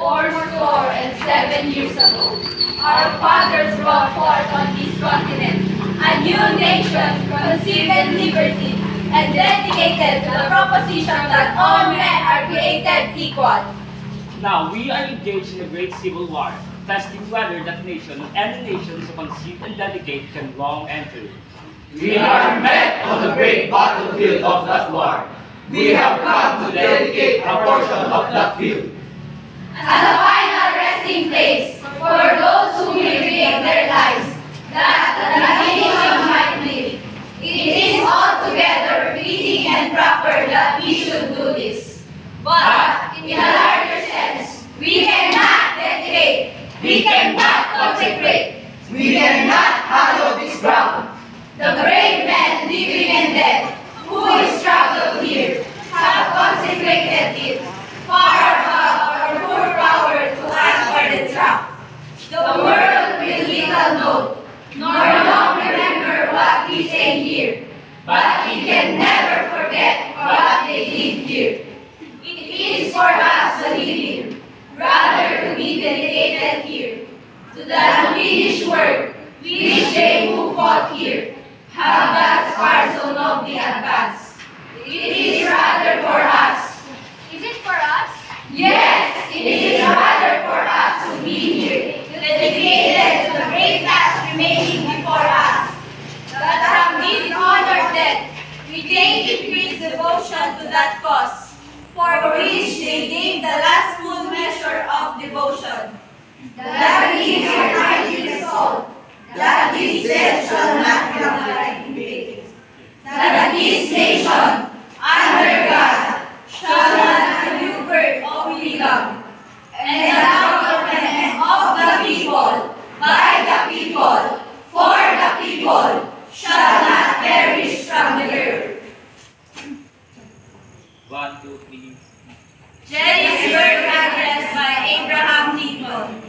407 years ago, our fathers brought forth on this continent a new nation conceived in liberty and dedicated to the proposition that all men are created equal. Now we are engaged in a great civil war, testing whether that nation or any nation so conceived and dedicated can long enter. We are met on the great battlefield of that war. We have come to dedicate a portion of that field As a final resting place for those who will give their lives, that the nation might live. It is altogether fitting and proper that we should do this. But, in a larger sense, we cannot dedicate, we cannot consecrate, we cannot hallow this ground. the brave men living and dead who struggled here have consecrated it far above our poor power to ask for the drop. The world will little know, nor long remember what we say here, but it can never forget what they did here. It is for us to live here, rather to be dedicated here, to the unfinished work which they who fought here have thus far so nobly advanced. It is rather for us. Is it for us? Yes, it is rather for us to be here, dedicated to the great task remaining before us, that from this honored death we take increased devotion to that cause, for which they gave the last full measure of devotion. That we are highly resolved, that this death shall not come in vain, that this nation, under God, shall not a new birth of freedom, and the government of the people, by the people, for the people, shall not perish from the earth. 1, 2, 3. Gettysburg Address by Abraham Lincoln.